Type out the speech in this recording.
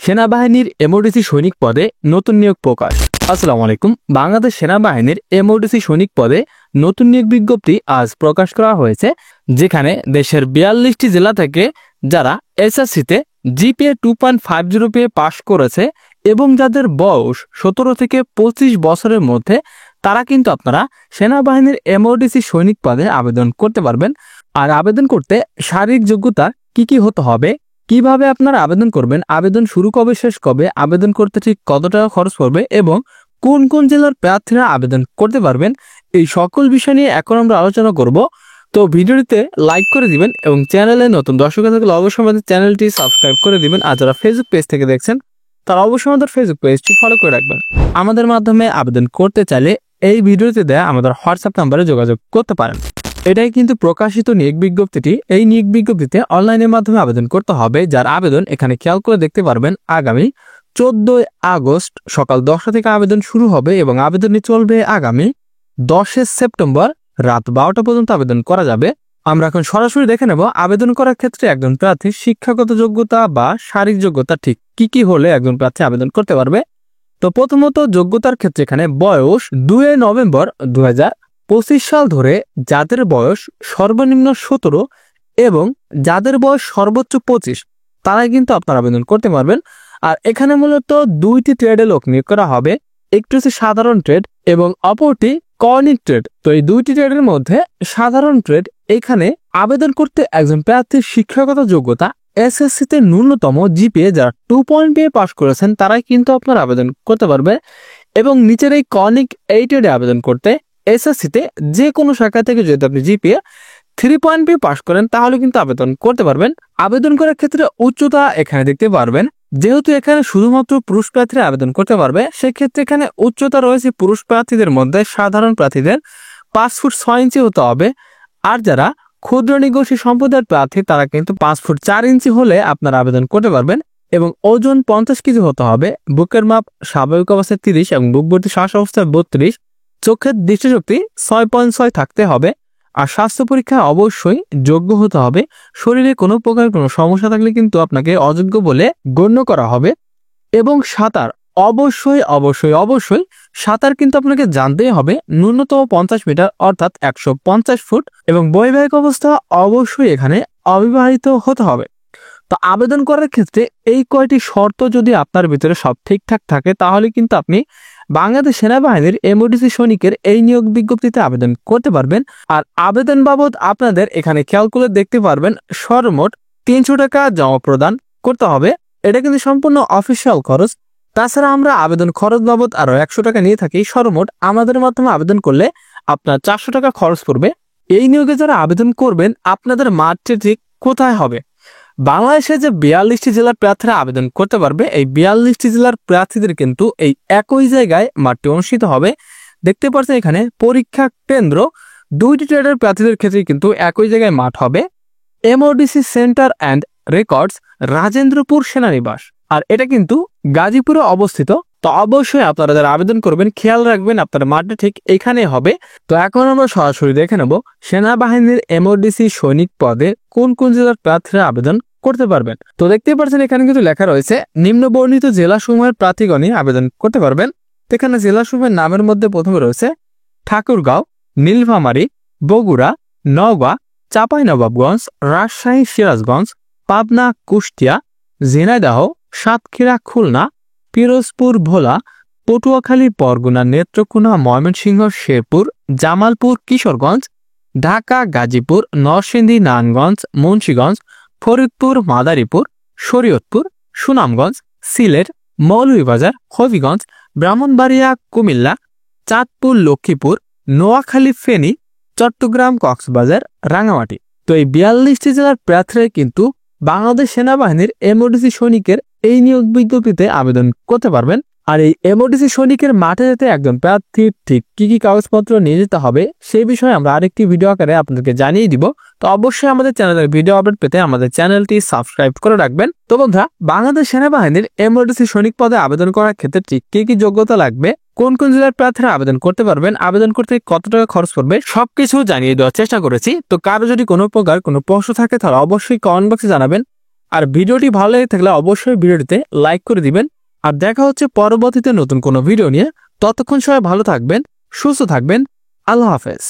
সেনাবাহিনীর এমওডিসি সৈনিক পদে নতুন নিয়োগ প্রকাশ। আসসালামু আলাইকুম। বাংলাদেশ সেনাবাহিনীর এমওডিসি সৈনিক পদে নতুন নিয়োগ বিজ্ঞপ্তি আজ প্রকাশ করা হয়েছে, যেখানে দেশের 42টি জেলা থেকে যারা এসএসসিতে জিপিএ 2.50 পেয়ে পাশ করেছে এবং যাদের বয়স 17 থেকে 25 বছরের মধ্যে, তারা কিন্তু আপনারা সেনাবাহিনীর এমওডিসি সৈনিক পদে আবেদন করতে পারবেন। আর আবেদন করতে শারীরিক যোগ্যতা কি হতে হবে, কিভাবে আপনারা আবেদন করবেন, আবেদন শুরু কবে শেষ কবে, আবেদন করতে ঠিক কত টাকা খরচ পড়বে এবং কোন কোন জেলার প্রার্থীরা আবেদন করতে পারবেন, এই সকল বিষয় নিয়ে এখন আমরা আলোচনা করব। তো ভিডিওটিতে লাইক করে দিবেন এবং চ্যানেলে নতুন দর্শক থাকলে অবশ্যই আমাদের চ্যানেলটি সাবস্ক্রাইব করে দিবেন। আর যারা ফেসবুক পেজ থেকে দেখছেন তারা অবশ্যই আমাদের ফেসবুক পেজটি ফলো করে রাখবেন। আমাদের মাধ্যমে আবেদন করতে চাইলে এই ভিডিওতে দেয়া আমাদের হোয়াটসঅ্যাপ নাম্বারে যোগাযোগ করতে পারেন। এটাই কিন্তু প্রকাশিত নিয়োগ বিজ্ঞপ্তিটি। এই নিয়োগ বিজ্ঞপ্তিতে অনলাইনের মাধ্যমে আবেদন করতে হবে। যার আবেদন এখানে খেয়াল করে দেখতে পারবেন, আগামী 14 আগস্ট সকাল 10টা থেকে আবেদন শুরু হবে এবং আবেদনটি চলবে আগামী 10 সেপ্টেম্বর রাত 12টা পর্যন্ত আবেদন করা যাবে। আমরা এখন সরাসরি দেখে নেব আবেদন করার ক্ষেত্রে একজন প্রার্থীর শিক্ষাগত যোগ্যতা বা শারীরিক যোগ্যতা ঠিক কি হলে একজন প্রার্থী আবেদন করতে পারবে। তো প্রথমত যোগ্যতার ক্ষেত্রে এখানে বয়স 2 নভেম্বর 2025 সাল ধরে যাদের বয়স সর্বনিম্ন 17 এবং যাদের বয়স সর্বোচ্চ 25, তারাই কিন্তু আপনারা আবেদন করতে পারবেন। আর এখানে মূলত দুইটি ট্রেডে লোক নিয়োগ করা হবে, একটি হচ্ছে সাধারণ ট্রেড এবং অপরটি কর্নিক ট্রেড। তো এই দুইটি ট্রেডের মধ্যে সাধারণ ট্রেড, এখানে আবেদন করতে একজন প্রার্থীর শিক্ষাগত যোগ্যতা এসএসসিতে ন্যূনতম জিপিএ যারা 2 পেয়ে পাশ করেছেন তারাই কিন্তু আপনারা আবেদন করতে পারবে। এবং নিচের এই কর্নিক এই ট্রেডে আবেদন করতে এসএসসিতে যে কোনো শাখা থেকে যদি আপনি জিপিএ 3 পেয়ে পাশ করেন তাহলে কিন্তু আবেদন করতে পারবেন। আবেদন করার ক্ষেত্রে উচ্চতা এখানে দেখতে পারবেন, যেহেতু এখানে শুধুমাত্র পুরুষ প্রার্থীরা আবেদন করতে পারবে, সেক্ষেত্রে এখানে উচ্চতা রয়েছে পুরুষ প্রার্থীদের মধ্যে সাধারণ প্রার্থীদের 5 ফুট 6 ইঞ্চি হতে হবে। আর যারা ক্ষুদ্র নিগোষ্ঠী সম্প্রদায়ের প্রার্থী তারা কিন্তু 5 ফুট 4 ইঞ্চি হলে আপনারা আবেদন করতে পারবেন। এবং ওজন 50 কেজি হতে হবে, বুকের মাপ স্বাভাবিক অবস্থায় 30 এবং বুকভর্তি শ্বাস অবস্থায় 32, চোখের দৃষ্টিশক্তি 6.6 থাকতে হবে। আর স্বাস্থ্য পরীক্ষায় অবশ্যই যোগ্য হতে হবে। শরীরে কোনো প্রকার কোনো সমস্যা থাকলে কিন্তু আপনাকে অযোগ্য বলে গণ্য করা হবে। এবং সাঁতার অবশ্যই সাঁতার কিন্তু আপনাকে জানতেই হবে, ন্যূনতম 50 মিটার অর্থাৎ 150 ফুট। এবং বৈবাহিক অবস্থা অবশ্যই এখানে অবিবাহিত হতে হবে। তো আবেদন করার ক্ষেত্রে এই কয়টি শর্ত যদি আপনার ভিতরে সব ঠিকঠাক থাকে তাহলে কিন্তু আপনি বাংলাদেশ সেনাবাহিনীর এমওডিসি সৈনিকের এই নিয়োগ বিজ্ঞপ্তিতে আবেদন করতে পারবেন। আর আবেদন বাবদ আপনাদের এখানে খেয়াল করে দেখতে পারবেন, সর্বমোট 300 টাকা জমা প্রদান করতে হবে। এটা কিন্তু সম্পূর্ণ অফিসিয়াল খরচ। তাছাড়া আমরা আবেদন খরচ বাবদ আরো 100 টাকা নিয়ে থাকি। সর্বমোট আমাদের মাধ্যমে আবেদন করলে আপনার 400 টাকা খরচ পড়বে। এই নিয়োগে যারা আবেদন করবেন আপনাদের মাঠটি ঠিক কোথায় হবে? বাংলাদেশে যে 42টি জেলার প্রার্থীরা আবেদন করতে পারবে, এই 42টি জেলার প্রার্থীদের কিন্তু এই একই জায়গায় মাঠটি অনুষ্ঠিত হবে। দেখতে পাচ্ছেন এখানে পরীক্ষা কেন্দ্র দুইটি ট্রেডের প্রার্থীদের ক্ষেত্রে কিন্তু একই জায়গায় মাঠ হবে। MODC centre and records, Rajendrapur সেনানিবাস। আর এটা কিন্তু গাজীপুরে অবস্থিত। তো অবশ্যই আপনারা যারা আবেদন করবেন খেয়াল রাখবেন আপনার মাঠটা ঠিক এখানে হবে। তো এখন আমরা সরাসরি দেখে নেব সেনাবাহিনীর এমওডিসি সৈনিক পদে কোন কোন জেলার প্রার্থীরা আবেদন করতে পারবেন। তো দেখতেই পাচ্ছেন এখানে কিন্তু লেখা রয়েছে নিম্নবর্ণিত জেলাসমূহের প্রার্থীগণই আবেদন করতে পারবেন। এখানে জেলাসমূহের নামের মধ্যে প্রথমে রয়েছে ঠাকুরগাঁও, নীলফামারী, বগুড়া, নওগাঁ, চাঁপাইনবাবগঞ্জ, রাজশাহী, সিরাজগঞ্জ, পাবনা, কুষ্টিয়া, ঝিনাইদহ, সাতক্ষীরা, খুলনা, পিরোজপুর, ভোলা, পটুয়াখালী, বরগুনা, নেত্রকোনা, ময়মনসিংহ, শেরপুর, জামালপুর, কিশোরগঞ্জ, ঢাকা, গাজীপুর, নরসিংদী, নারায়ণগঞ্জ, মুন্সিগঞ্জ, ফরিদপুর, মাদারীপুর, শরীয়তপুর, সুনামগঞ্জ, সিলেট, মৌলভীবাজার, হবিগঞ্জ, ব্রাহ্মণবাড়িয়া, কুমিল্লা, চাঁদপুর, লক্ষ্মীপুর, নোয়াখালী, ফেনী, চট্টগ্রাম, কক্সবাজার, রাঙামাটি। তো এই 42টি জেলার প্রার্থীরা কিন্তু বাংলাদেশ সেনাবাহিনীর এমওডিসি সৈনিকের এই নিয়োগ বিজ্ঞপ্তিতে আবেদন করতে পারবেন। আর এই এমওডিসি সৈনিকের মাঠে যেতে একজন প্রার্থীর ঠিক কি কাগজপত্র নিয়ে যেতে হবে সেই বিষয়ে আমরা আরেকটি ভিডিও আকারে আপনাদেরকে জানিয়ে দিব। তো অবশ্যই আমাদের চ্যানেলের ভিডিও আপডেট পেতে আমাদের চ্যানেলটি সাবস্ক্রাইব করে রাখবেন। তো বন্ধুরা, বাংলাদেশ সেনাবাহিনীর এমওডিসি সৈনিক পদে আবেদন করার ক্ষেত্রে ঠিক কি যোগ্যতা লাগবে, কোন কোন জেলার প্রার্থীরা আবেদন করতে পারবেন, আবেদন করতে কত টাকা খরচ পড়বে, সবকিছু জানিয়ে দেওয়ার চেষ্টা করেছি। তো কারো যদি কোনো প্রকার কোনো প্রশ্ন থাকে তাহলে অবশ্যই কমেন্ট বক্সে জানাবেন। আর ভিডিওটি ভালো লেগে থাকলে অবশ্যই ভিডিওটিতে লাইক করে দিবেন। আর দেখা হচ্ছে পরবর্তীতে নতুন কোনো ভিডিও নিয়ে। ততক্ষণ সবাই ভালো থাকবেন, সুস্থ থাকবেন। আল্লাহ হাফেজ।